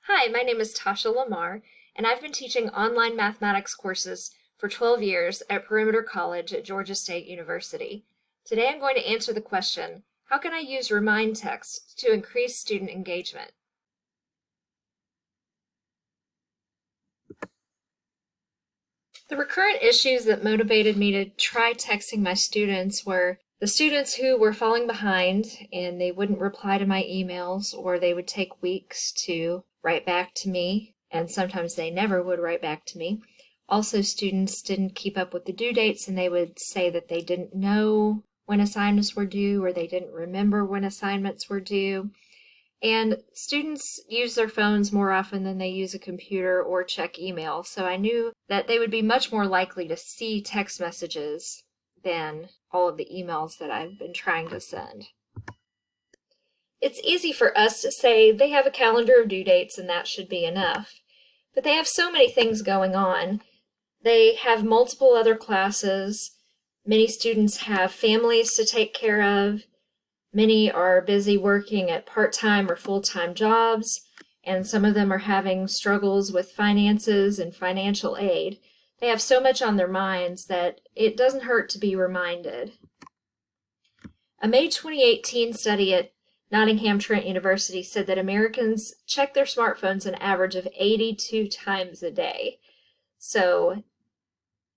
Hi, my name is Tasha Lamar, and I've been teaching online mathematics courses for 12 years at Perimeter College at Georgia State University. Today I'm going to answer the question, how can I use remind text to increase student engagement? The recurrent issues that motivated me to try texting my students were the students who were falling behind and they wouldn't reply to my emails, or they would take weeks to write back to me, and sometimes they never would write back to me. Also, students didn't keep up with the due dates and they would say that they didn't know when assignments were due or they didn't remember when assignments were due. And students use their phones more often than they use a computer or check email, so I knew that they would be much more likely to see text messages than all of the emails that I've been trying to send. It's easy for us to say they have a calendar of due dates and that should be enough, but they have so many things going on. They have multiple other classes. Many students have families to take care of. Many are busy working at part-time or full-time jobs, and some of them are having struggles with finances and financial aid. They have so much on their minds that it doesn't hurt to be reminded. A May 2018 study at Nottingham Trent University said that Americans check their smartphones an average of 82 times a day. So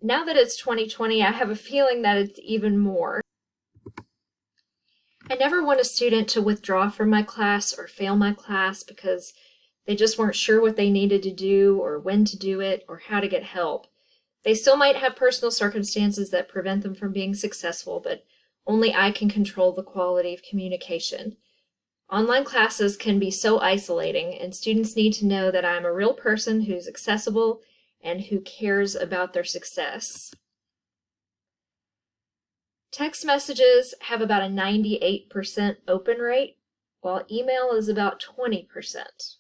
now that it's 2020, I have a feeling that it's even more. I never want a student to withdraw from my class or fail my class because they just weren't sure what they needed to do or when to do it or how to get help. They still might have personal circumstances that prevent them from being successful, but only I can control the quality of communication. Online classes can be so isolating, and students need to know that I'm a real person who's accessible and who cares about their success. Text messages have about a 98% open rate, while email is about 20%.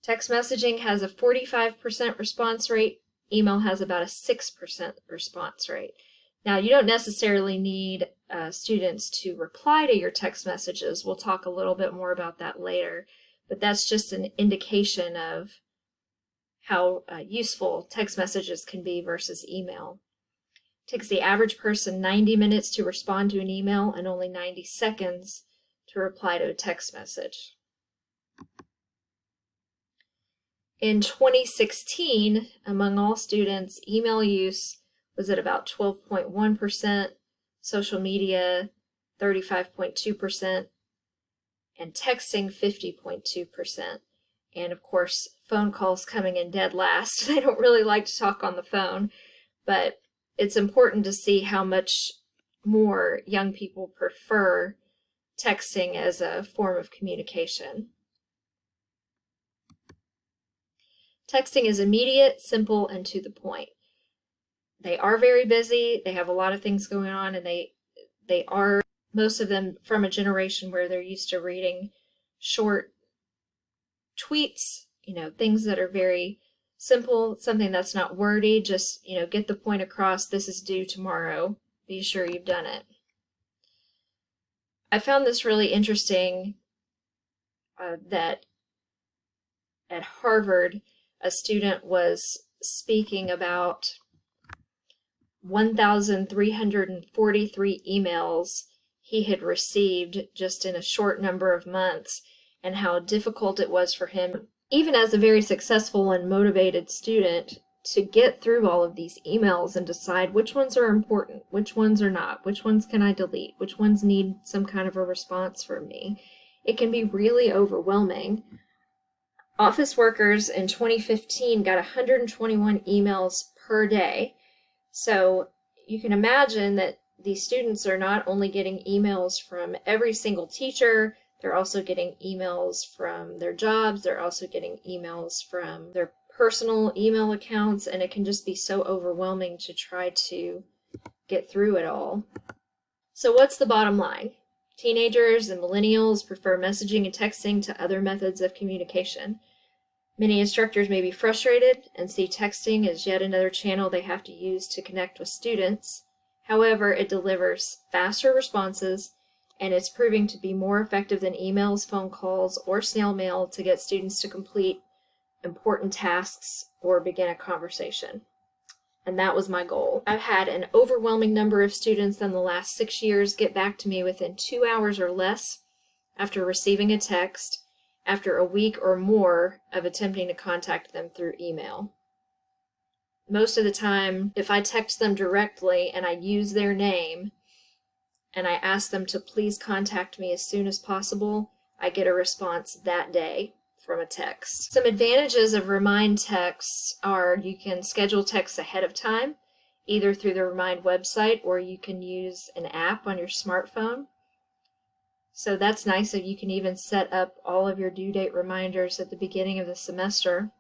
Text messaging has a 45% response rate. Email has about a 6% response rate. Now, you don't necessarily need students to reply to your text messages. We'll talk a little bit more about that later, but that's just an indication of how useful text messages can be versus email. It takes the average person 90 minutes to respond to an email and only 90 seconds to reply to a text message. In 2016, among all students, email use was at about 12.1%, social media 35.2%, and texting 50.2%. And of course, phone calls coming in dead last. They don't really like to talk on the phone, but it's important to see how much more young people prefer texting as a form of communication. Texting is immediate, simple, and to the point. They are very busy, they have a lot of things going on, and they are, most of them, from a generation where they're used to reading short tweets, things that are very simple, something that's not wordy, just, get the point across, this is due tomorrow, be sure you've done it. I found this really interesting that at Harvard, a student was speaking about 1,343 emails he had received just in a short number of months, and how difficult it was for him, even as a very successful and motivated student, to get through all of these emails and decide which ones are important, which ones are not, which ones can I delete, which ones need some kind of a response from me. It can be really overwhelming. Office workers in 2015 got 121 emails per day. So you can imagine that these students are not only getting emails from every single teacher, they're also getting emails from their jobs, they're also getting emails from their personal email accounts, and it can just be so overwhelming to try to get through it all. So what's the bottom line? Teenagers and millennials prefer messaging and texting to other methods of communication. Many instructors may be frustrated and see texting as yet another channel they have to use to connect with students. However, it delivers faster responses and it's proving to be more effective than emails, phone calls, or snail mail to get students to complete important tasks or begin a conversation. And that was my goal. I've had an overwhelming number of students in the last 6 years get back to me within 2 hours or less after receiving a text, after a week or more of attempting to contact them through email. Most of the time, if I text them directly and I use their name and I ask them to please contact me as soon as possible, I get a response that day from a text. Some advantages of Remind texts are you can schedule texts ahead of time, either through the Remind website or you can use an app on your smartphone. So that's nice that you can even set up all of your due date reminders at the beginning of the semester.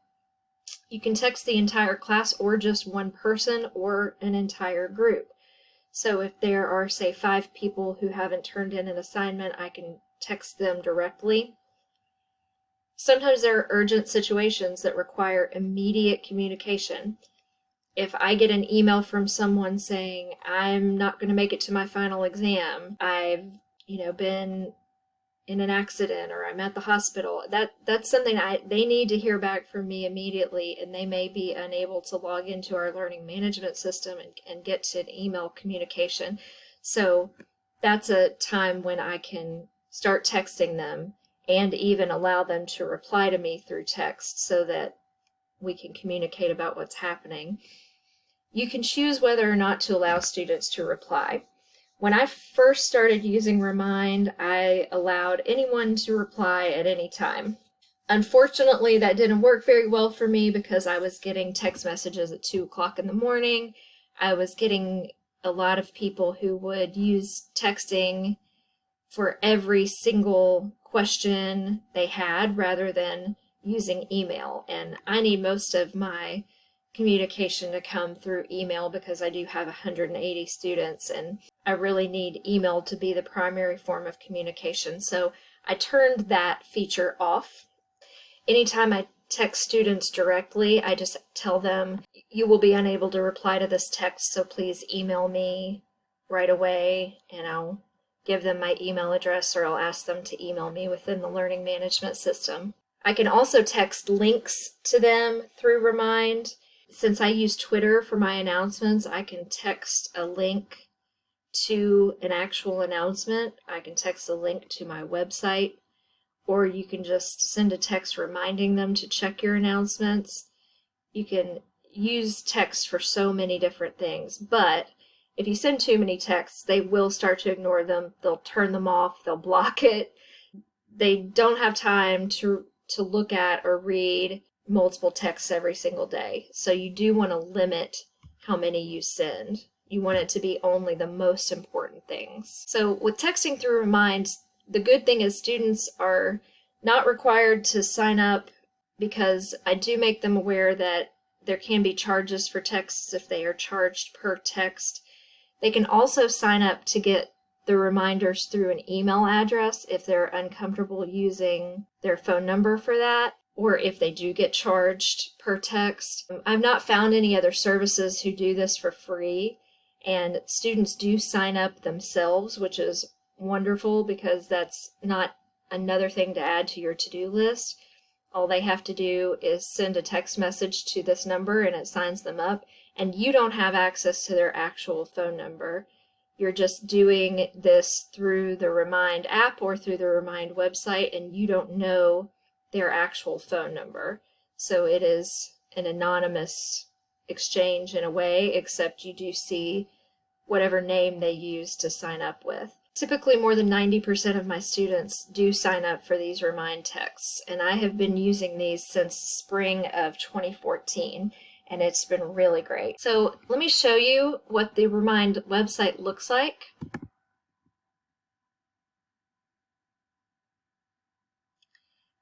You can text the entire class or just one person or an entire group. So if there are, say, 5 people who haven't turned in an assignment, I can text them directly. Sometimes there are urgent situations that require immediate communication. If I get an email from someone saying, I'm not going to make it to my final exam, I've been in an accident or I'm at the hospital, that's something they need to hear back from me immediately, and they may be unable to log into our learning management system and get to an email communication. So that's a time when I can start texting them and even allow them to reply to me through text so that we can communicate about what's happening. You can choose whether or not to allow students to reply. When I first started using Remind, I allowed anyone to reply at any time. Unfortunately, that didn't work very well for me because I was getting text messages at 2 o'clock in the morning. I was getting a lot of people who would use texting for every single question they had rather than using email. And I need most of my communication to come through email because I do have 180 students and I really need email to be the primary form of communication. So I turned that feature off. Anytime I text students directly, I just tell them, you will be unable to reply to this text, so please email me right away, and I'll give them my email address or I'll ask them to email me within the learning management system. I can also text links to them through Remind. Since I use Twitter for my announcements, I can text a link to an actual announcement. I can text a link to my website, or you can just send a text reminding them to check your announcements. You can use text for so many different things, but if you send too many texts, they will start to ignore them. They'll turn them off. They'll block it. They don't have time to look at or read multiple texts every single day. So you do want to limit how many you send. You want it to be only the most important things. So with texting through Remind, the good thing is students are not required to sign up because I do make them aware that there can be charges for texts if they are charged per text. They can also sign up to get the reminders through an email address if they're uncomfortable using their phone number for that, or if they do get charged per text. I've not found any other services who do this for free, and students do sign up themselves, which is wonderful because that's not another thing to add to your to-do list. All they have to do is send a text message to this number and it signs them up, and you don't have access to their actual phone number. You're just doing this through the Remind app or through the Remind website, and you don't know their actual phone number. So it is an anonymous exchange in a way, except you do see whatever name they use to sign up with. Typically, more than 90% of my students do sign up for these Remind texts, and I have been using these since spring of 2014, and it's been really great. So let me show you what the Remind website looks like.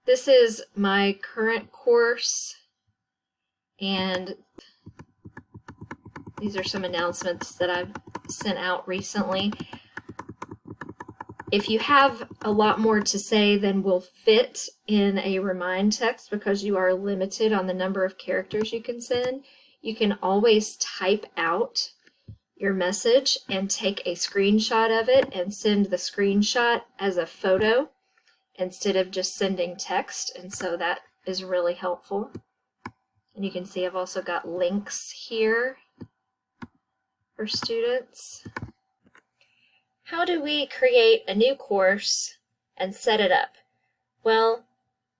This is my current course, and these are some announcements that I've sent out recently. If you have a lot more to say than will fit in a Remind text because you are limited on the number of characters you can send, you can always type out your message and take a screenshot of it and send the screenshot as a photo instead of just sending text, and so that is really helpful. And you can see I've also got links here for students. How do we create a new course and set it up? Well,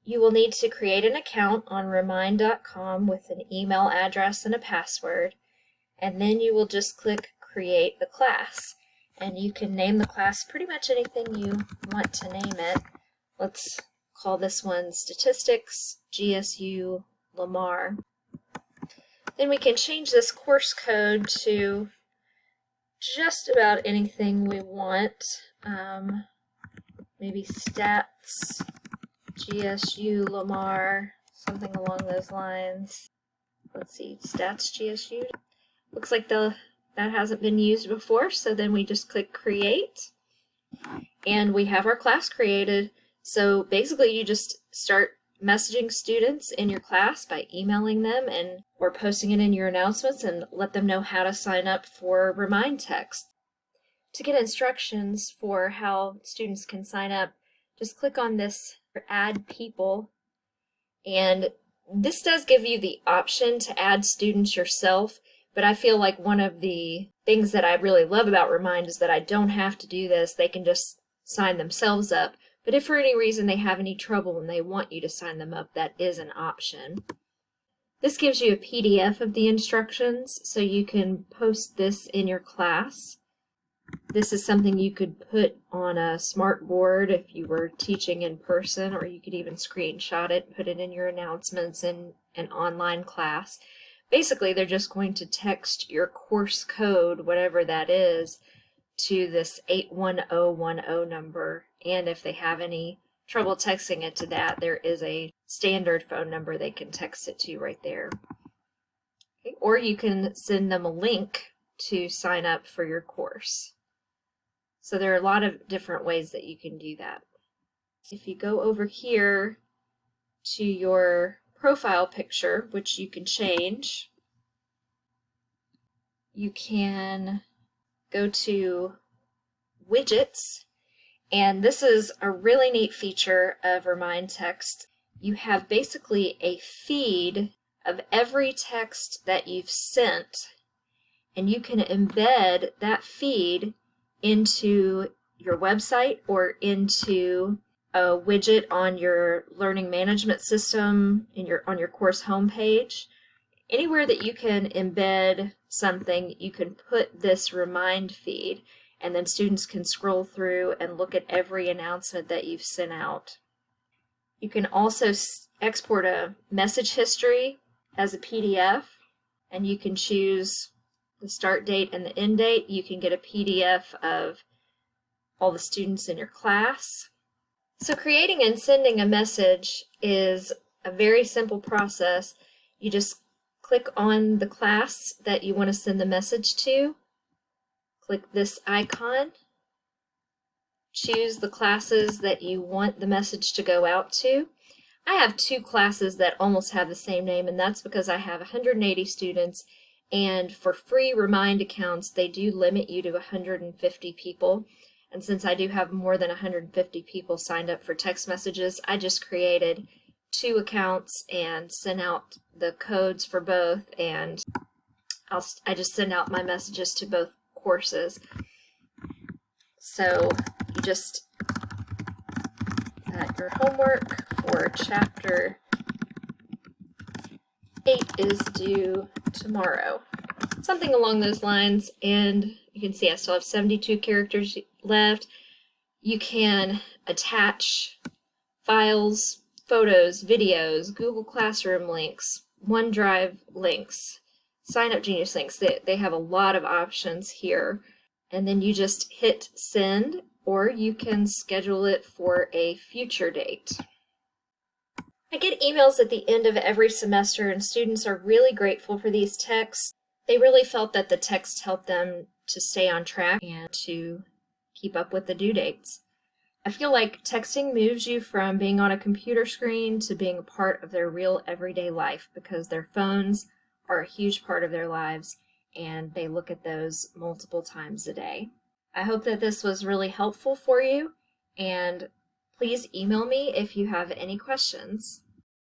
you will need to create an account on remind.com with an email address and a password, and then you will just click Create the Class. And you can name the class pretty much anything you want to name it. Let's call this one Statistics GSU Lamar. Then we can change this course code to just about anything we want. Maybe Stats GSU Lamar, something along those lines. Let's see, Stats GSU. Looks like that hasn't been used before, so then we just click Create, and we have our class created. So basically you just start messaging students in your class by emailing them or posting it in your announcements, and let them know how to sign up for Remind Text. To get instructions for how students can sign up, just click on this Add People, and this does give you the option to add students yourself, but I feel like one of the things that I really love about Remind is that I don't have to do this. They can just sign themselves up. But if for any reason they have any trouble and they want you to sign them up, that is an option. This gives you a PDF of the instructions, so you can post this in your class. This is something you could put on a smart board if you were teaching in person, or you could even screenshot it, put it in your announcements in an online class. Basically, they're just going to text your course code, whatever that is, to this 81010 number, and if they have any trouble texting it to that, there is a standard phone number they can text it to right there. Okay. Or you can send them a link to sign up for your course. So there are a lot of different ways that you can do that. If you go over here to your profile picture, which you can change, you can go to widgets, and this is a really neat feature of Remind Text. You have basically a feed of every text that you've sent, and you can embed that feed into your website or into a widget on your learning management system on your course homepage. Anywhere that you can embed something, you can put this Remind feed, and then students can scroll through and look at every announcement that you've sent out. You can also export a message history as a PDF, and you can choose the start date and the end date. You can get a PDF of all the students in your class. So creating and sending a message is a very simple process. You just click on the class that you want to send the message to. Click this icon. Choose the classes that you want the message to go out to. I have two classes that almost have the same name, and that's because I have 180 students, and for free Remind accounts, they do limit you to 150 people. And since I do have more than 150 people signed up for text messages, I just created two accounts and sent out the codes for both, and I just send out my messages to both courses. So you just your homework for chapter 8 is due tomorrow. Something along those lines, and you can see I still have 72 characters left. You can attach files, photos, videos, Google Classroom links, OneDrive links, Sign Up Genius links. They have a lot of options here. And then you just hit send, or you can schedule it for a future date. I get emails at the end of every semester, and students are really grateful for these texts. They really felt that the text helped them to stay on track and to keep up with the due dates. I feel like texting moves you from being on a computer screen to being a part of their real everyday life, because their phones are a huge part of their lives, and they look at those multiple times a day. I hope that this was really helpful for you, and please email me if you have any questions.